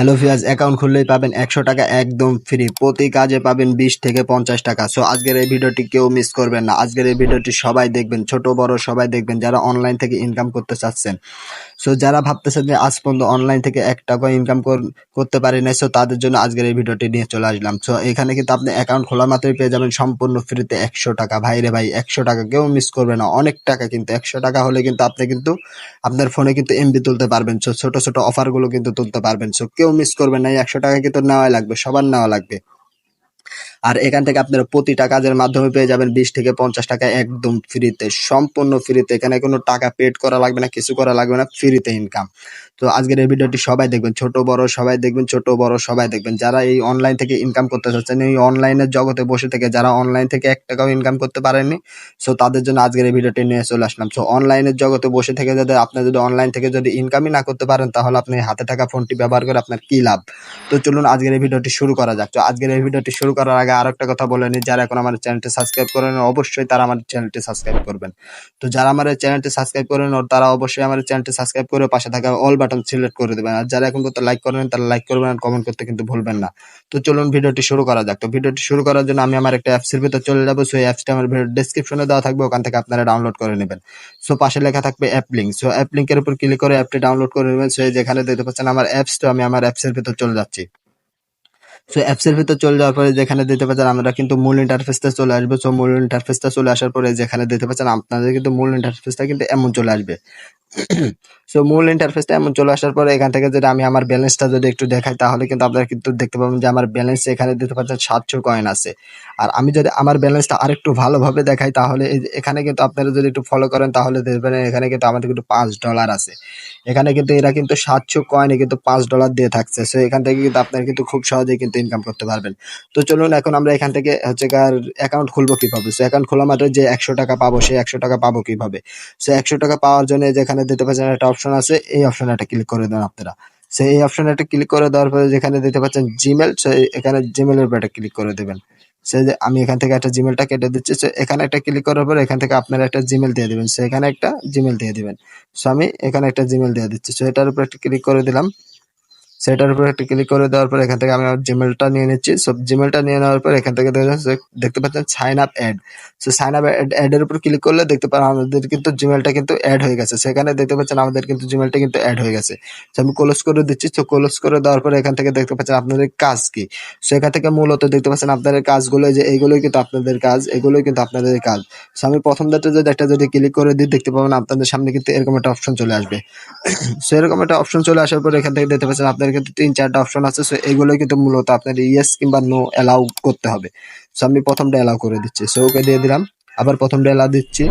Hello viewers, account খুললেই পাবেন 100 টাকা একদম ফ্রি। প্রতি কাজে পাবেন 20 থেকে 50 টাকা। সো আজকের এই ভিডিওটি কেউ মিস করবেন না। আজকের এই ভিডিওটি সবাই দেখবেন, ছোট বড় সবাই দেখবেন যারা অনলাইন থেকে ইনকাম করতে চাচ্ছেন। সো যারা ভাবতেছেন যে আজ পর্যন্ত অনলাইন থেকে 1 টাকা ইনকাম করতে পারি নাই, সো তাদের জন্য আজকের এই ভিডিওটি নিয়ে চলে আসলাম। সো এখানে কিন্তু আপনি অ্যাকাউন্ট খোলা মাত্রই পেয়ে যাবেন সম্পূর্ণ ফ্রিতে 100 টাকা। ভাই রে ভাই, 100 টাকা কেউ মিস করবে না। অনেক টাকা কিন্তু 100 টাকা হলে কিন্তু আপনি কিন্তু আপনার ফোনে কিন্তু এমবি তুলতে পারবেন। সো ছোট ছোট অফার গুলো কিন্তু তুলতে পারবেন। সো কেউ মিস করবেন না। এই 100 টাকা কিন্তু নেওয়াই লাগবে, সবার নেওয়া লাগবে। আর এখান থেকে আপনারা প্রতিটা কাজের মাধ্যমে পেয়ে যাবেন 20 থেকে 50 টাকা একদম ফ্রিতে, সম্পূর্ণ ফ্রিতে। এখানে কোনো টাকা পেড করা লাগবে না, কিছু করা লাগবে না, ফ্রিতে ইনকাম। তো আজকের এই ভিডিওটি সবাই দেখবেন, ছোট বড় সবাই দেখবেন, ছোট বড় সবাই দেখবেন। যারা এই অনলাইন থেকে ইনকাম করতে চাচ্ছেন, এই অনলাইনের জগতে বসে থেকে যারা অনলাইন থেকে 1 টাকাও ইনকাম করতে পারেননি, সো তাদের জন্য আজকের এই ভিডিওটি নিয়ে চলে আসলাম। সো অনলাইনের জগতে বসে থেকে যদি আপনি যদি অনলাইন থেকে যদি ইনকামই না করতে পারেন, তাহলে আপনি হাতে থাকা ফোনটি ব্যবহার করে আপনার কি লাভ? তো চলুন আজকের এই ভিডিওটি শুরু করা যাক। তো আজকের এই ভিডিওটি শুরু করার আগে আরো একটা কথা বলে নিই, যারা এখন আমার চ্যানেলটি সাবস্ক্রাইব করেন অবশ্যই তারা আমার চ্যানেলটি সাবস্ক্রাইব করবেন। তো যারা আমার চ্যানেলটি সাবস্ক্রাইব করেন তারা অবশ্যই আমার চ্যানেলটি সাবস্ক্রাইব করে পাশে থাকা অল বাটন সিলেক্ট করে দেবেন। আর যারা এখন পর্যন্ত লাইক করেন তারা লাইক করবেন, আর কমেন্ট করতে কিন্তু ভুলবেন না। তো চলুন ভিডিওটি শুরু করা যাক। তো ভিডিওটি শুরু করার জন্য আমি আমার একটা অ্যাপসের ভিতর চলে যাবো। সো এই অ্যাপসটা আমার ভিডিও ডেসক্রিপশনে দেওয়া থাকবে, ওখান থেকে আপনারা ডাউনলোড করে নেবেন। সো পাশে লেখা থাকবে অ্যাপ লিঙ্ক। সো অ্যাপ লিঙ্কের উপর ক্লিক করে অ্যাপটি ডাউনলোড করে নেবেন। সো যেখানে দেখতে পাচ্ছেন আমার অ্যাপস, তো আমি আমার অ্যাপসের ভিতর চলে যাচ্ছি। সো অ্যাপসের ভিতর চলে যাওয়ার পরে যেখানে দেখতে পাচ্ছেন আমরা কিন্তু মূল ইন্টারফেসটা চলে আসবে। সো মূল ইন্টারফেসটা চলে আসার পরে যেখানে দেখতে পাচ্ছেন আপনাদের কিন্তু মূল ইন্টারফেসটা কিন্তু এমন চলে আসবে। সো মূল ইন্টারফেসটা এমন চলে আসার পরে এখান থেকে যদি আমি আমার ব্যালেন্সটা যদি একটু দেখাই, তাহলে কিন্তু আপনারা কিন্তু দেখতে পাবেন যে আমার ব্যালেন্স এখানে দেখতে পাচ্ছেন 700 কয়েন আছে। আর আমি যদি আমার ব্যালেন্সটা আরেকটু ভালোভাবে দেখাই, তাহলে এখানে কিন্তু আপনারা যদি একটু ফলো করেন তাহলে দেখবেন এখানে কিন্তু আমাদের কিন্তু $5 আছে। এখানে কিন্তু এরা কিন্তু 700 কয়েনে কিন্তু $5 দিয়ে থাকছে। সো এখান থেকে কিন্তু আপনারা কিন্তু খুব সহজেই কিন্তু ইনকাম করতে পারবেন। তো চলুন এখন আমরা এখান থেকে হচ্ছে কার অ্যাকাউন্ট খুলবো কিভাবে। সো অ্যাকাউন্ট খোলা মাত্র যে 100 টাকা পাবো, সেই 100 টাকা পাবো কিভাবে? সো 100 টাকা পাওয়ার জন্য যেখানে দেখতে পাচ্ছেন একটা অপশন আছে, এই অপশনে একটা ক্লিক করে দেন আপনারা। সো এই অপশনে একটা ক্লিক করে দেওয়ার পরে যেখানে দেখতে পাচ্ছেন জিমেল, সো এখানে জিমেলের উপর একটা ক্লিক করে দেবেন। সে যে আমি এখান থেকে একটা জিমেলটা কেটে দিচ্ছি। সো এখানে একটা ক্লিক করার পর এখান থেকে আপনারা একটা জিমেল দিয়ে দিবেন। সো এখানে একটা জিমেল দিয়ে দিবেন। সো আমি এখানে একটা জিমেল দিয়ে দিচ্ছি। সো এটার উপর একটা ক্লিক করে দিলাম। সেটার উপর একটা ক্লিক করে দেওয়ার পর এখান থেকে আমি আমার জিমেলটা নিয়ে নিচ্ছি। সো জিমেলটা নিয়ে নেওয়ার পর এখান থেকে দেখতে পাচ্ছেন sign up add. So sign up add এর উপর ক্লিক করলে দেখতে পারেন আমাদের কিন্তু জিমেলটা কিন্তু অ্যাড হয়ে গেছে। সেখানে দেখতে পাচ্ছেন আমাদের কিন্তু জিমেলটা কিন্তু অ্যাড হয়ে গেছে। সো আমি ক্লোজ করে দিচ্ছি। সো ক্লোজ করে দেওয়ার পর এখান থেকে দেখতে পাচ্ছেন আপনাদের কাজ কি। সো এখান থেকে মূলত দেখতে পাচ্ছেন আপনাদের কাজগুলো, যে এইগুলোই কিন্তু আপনাদের কাজ, এগুলোই কিন্তু আপনাদের কাজ। সো আমি প্রথম দাতে যদি একটা যদি ক্লিক করে দিই, দেখতে পাবেন আপনাদের সামনে কিন্তু এরকম একটা অপশন চলে আসবে। সো এরকম একটা অপশন চলে আসার পর এখান থেকে দেখতে পাচ্ছেন আপনার কিন্তু 3-4টা অপশন আছে। সো এগুলোই কিন্তু মূলত আপনার ইয়েস কিংবা নো অ্যালাউ করতে হবে। সো আমি প্রথমটা অ্যালাউ করে দিচ্ছি। সো ওকে দিয়ে দিলাম। আবার প্রথমটা অ্যালাউ দিচ্ছি।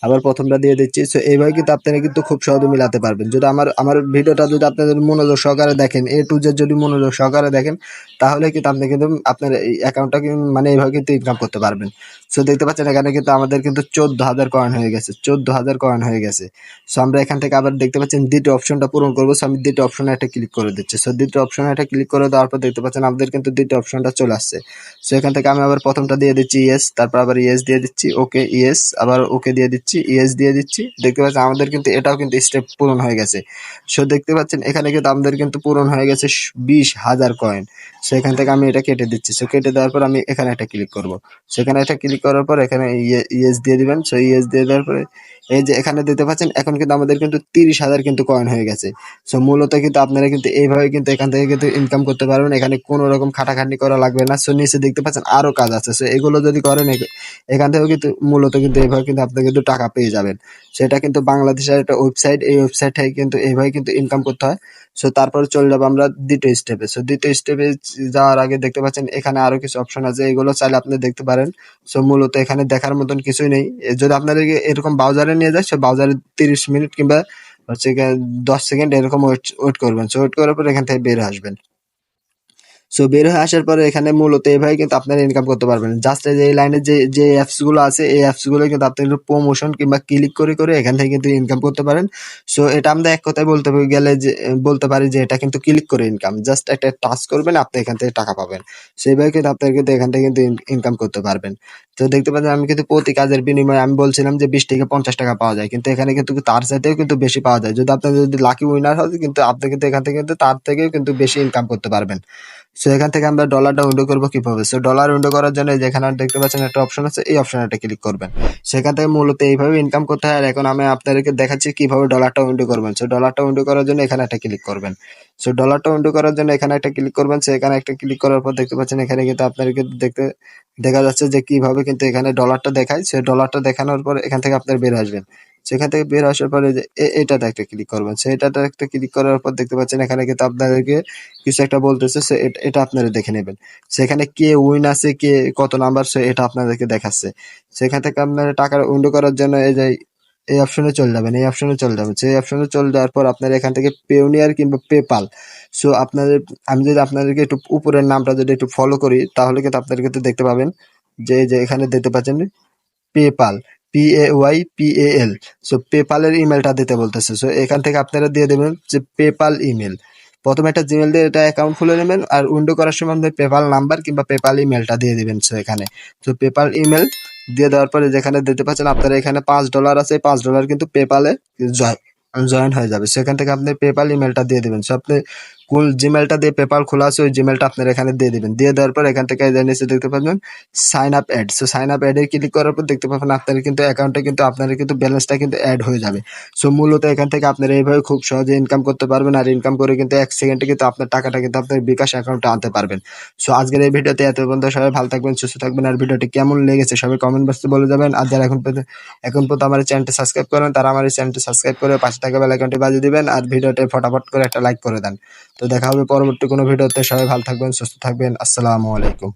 আবার প্রথমটা দিয়ে দিচ্ছি। সো এইভাবে কিন্তু আপনারা কিন্তু খুব সহজে মিলাতে পারবেন। যদি আমার ভিডিওটা যদি আপনাদের মনোযোগ সহকারে দেখেন, এ টু জেড যদি মনোযোগ সহকারে দেখেন, তাহলে কিন্তু আপনি কিন্তু আপনার এই অ্যাকাউন্টটা মানে এইভাবে কিন্তু ইনকাম করতে পারবেন। সো দেখতে পাচ্ছেন এখানে কিন্তু আমাদের কিন্তু 14,000 কয়েন হয়ে গেছে, 14,000 কয়েন হয়ে গেছে। সো আমরা এখান থেকে আবার দেখতে পাচ্ছেন দ্বিতীয় অপশনটা পূরণ করবো। সো আমি দ্বিতীয় অপশনে একটা ক্লিক করে দিচ্ছি। সো দ্বিতীয় অপশনে একটা ক্লিক করে দেওয়ার পর দেখতে পাচ্ছেন আমাদের কিন্তু দ্বিতীয় অপশনটা চলে আসছে। সো এখান থেকে আমি আবার প্রথমটা দিয়ে দিচ্ছি ইয়েস, তারপর আবার ইয়েস দিয়ে দিচ্ছি, ওকে ইয়েস, আবার ওকে দিয়ে দিচ্ছি, ইয়েস দিয়ে দিচ্ছি। দেখতে পাচ্ছেন আমাদের কিন্তু এটাও কিন্তু স্টেপ পূরণ হয়ে গেছে। সো দেখতে পাচ্ছেন এখানে কিন্তু আমাদের কিন্তু পূরণ হয়ে গেছে 20,000 কয়েন। সো এখান থেকে আমি এটা কেটে দিচ্ছি। সো কেটে দেওয়ার পর আমি এখানে একটা ক্লিক করব। সেখানে একটা ক্লিক করার পর এখানে ইয়েস দিয়ে দিবেন। সো ইয়েস দিয়ে দেওয়ার পরে এই যে এখানে দেখতে পাচ্ছেন এখন কিন্তু আমাদের কিন্তু 30,000 কিন্তু কয়েন হয়ে গেছে। সো মূলত কিন্তু আপনারা কিন্তু এইভাবে কিন্তু এখান থেকে কিন্তু ইনকাম করতে পারবেন। এখানে কোনো রকম খাটাখাটনি করা লাগবে না। সো নিচে দেখতে পাচ্ছেন আরো কাজ আছে। সো এগুলো যদি করেন এখান থেকেও কিন্তু মূলত কিন্তু এইভাবে কিন্তু আপনি কিন্তু টাকা পেয়ে যাবেন। সেটা কিন্তু বাংলাদেশের একটা ওয়েবসাইট, এই ওয়েবসাইট থেকে কিন্তু এইভাবে কিন্তু ইনকাম করতে হয়। সো তারপরে চলে যাবো আমরা দ্বিতীয় স্টেপে। সো দ্বিতীয় স্টেপে যাওয়ার আগে দেখতে পাচ্ছেন এখানে আরো কিছু অপশন আছে, এগুলো চাইলে আপনি দেখতে পারেন। সো মূলত এখানে দেখার মতন কিছুই নেই। যদি আপনাদেরকে এরকম ব্রাউজারে নিয়ে যায়, সে ব্রাউজারে 30 মিনিট কিংবা হচ্ছে 10 সেকেন্ড এরকম ওয়েট করবেন। সো ওয়েট করার পর এখান থেকে বের হয়ে আসবেন। সো বের হয়ে আসার পরে এখানে মূলত এভাবে কিন্তু আপনারা ইনকাম করতে পারবেন। জাস্ট এই লাইনে যে অ্যাপস গুলো আছে, এই অ্যাপস গুলো কিন্তু আপনি প্রমোশন কিংবা ক্লিক করে এখান থেকে কিন্তু ইনকাম করতে পারেন। সো এটা আমরা এক কথায় বলতে পারি যে এটা কিন্তু ক্লিক করে ইনকাম। জাস্ট একটা টাচ করবেন, আপনি এখান থেকে টাকা পাবেন। সেইভাবে কিন্তু আপনারা কিন্তু এখান থেকে কিন্তু ইনকাম করতে পারবেন। তো দেখতে পাচ্ছেন আমি কিন্তু প্রতি কাজের বিনিময়ে আমি বলছিলাম যে 20 থেকে 50 টাকা পাওয়া যায়, কিন্তু এখানে কিন্তু তার চাইতেও কিন্তু বেশি পাওয়া যায়। যদি আপনার যদি লাকি উইনার হয় কিন্তু আপনি কিন্তু এখান থেকে কিন্তু তার থেকেও কিন্তু বেশি ইনকাম করতে পারবেন। সো এখান থেকে আমরা ডলারটা উইন্ডো করবো কিভাবে? সো ডলার উইন্ডো করার জন্য যেখানে দেখতে পাচ্ছেন একটা অপশন আছে, এই অপশনে একটা ক্লিক করবেন। সেখান থেকে মূলত এইভাবে ইনকাম করতে হয়। আর এখন আমি আপনাদেরকে দেখাচ্ছি কিভাবে ডলারটা উইন্ডো করবেন। সো ডলারটা উইন্ডো করার জন্য এখানে একটা ক্লিক করবেন। সো ডলারটা উইন্ডো করার জন্য এখানে একটা ক্লিক করবেন। সো এখানে একটা ক্লিক করার পর দেখতে পাচ্ছেন এখানে কিন্তু আপনাদেরকে দেখা যাচ্ছে যে কিভাবে কিন্তু এখানে ডলারটা দেখায়। সে ডলারটা দেখানোর পর এখান থেকে আপনারা বের আসবেন। সেখান থেকে বের আসার পরে যে এটাতে একটা ক্লিক করবেন। সো এটাতে একটা ক্লিক করার পর দেখতে পাচ্ছেন এখানে কিন্তু আপনাদেরকে কিছু একটা বলতেছে। সো এটা আপনারা দেখে নেবেন। সেখানে কে উইন আছে, কে কত নাম্বার, সো এটা আপনাদেরকে দেখাচ্ছে। সেখান থেকে আপনারা টাকা উইন্ডো করার জন্য এই যে এই অপশনে চলে যাবেন, এই অপশনে চলে যাবেন। সেই অপশনে চলে যাওয়ার পর আপনারা এখান থেকে পেওনিয়ার কিংবা পেপাল, সো আপনাদের আমি যদি আপনাদেরকে একটু উপরের নামটা যদি একটু ফলো করি তাহলে কিন্তু আপনারা কিন্তু দেখতে পাবেন যে এই যে এখানে দেখতে পাচ্ছেন পেপাল, PAYPAL। সো পেপালের ইমেলটা দিতে বলতেছে। সো এখান থেকে আপনারা দিয়ে দেবেন যে পেপাল ইমেল। প্রথমে একটা জিমেল দিয়ে এটা অ্যাকাউন্ট খুলে নেবেন, আর উইন্ডো করার সময় আপনার পেপাল নাম্বার কিংবা পেপাল ইমেলটা দিয়ে দিবেন। সো এখানে তো পেপাল ইমেল দিয়ে দেওয়ার পরে যেখানে দেখতে পাচ্ছেন আপনারা এখানে $5 আছে, $5 কিন্তু পেপালে জয়েন হয়ে যাবে। সেখান থেকে আপনি পেপাল ইমেলটা দিয়ে দিবেন। সো আপনি কোন জিমেলটা দিয়ে পেপাল খোলা আছে ওই জিমেলটা আপনারা এখানে দিয়ে দিবেন। দিয়ে দেওয়ার পর এখান থেকে নিচে দেখতে পাবেন sign up add. So sign up অ্যাডে ক্লিক করার পর দেখতে পাবেন আপনার কিন্তু অ্যাকাউন্টে কিন্তু আপনার কিন্তু ব্যালেন্সটা কিন্তু অ্যাড হয়ে যাবে। সো মূলত এখান থেকে আপনারা এইভাবে খুব সহজে ইনকাম করতে পারবেন, আর ইনকাম করে কিন্তু 1 সেকেন্ডে কিন্তু আপনার টাকাটা কিন্তু আপনার বিকাশ অ্যাকাউন্টে আনতে পারবেন। সো আজকের এই ভিডিওতে এত পর্যন্ত। সবাই ভালো থাকবেন, সুস্থ থাকবেন, আর ভিডিওটি কেমন লেগেছে সবাই কমেন্ট বক্সে বলে যাবেন। আর যারা এখন পর্যন্ত আমার এই চ্যানেলটি সাবস্ক্রাইব করেন তারা আমার এই চ্যানেলটি সাবস্ক্রাইব করে পাশে থাকা বেল আইকনটি বাজিয়ে দিবেন, আর ভিডিওটি ফটাফট করে একটা লাইক করে দেন। তো দেখা হবে পরবর্তী কোনো ভিডিওতে। সবাই ভালো থাকবেন, সুস্থ থাকবেন। আসসালামু আলাইকুম।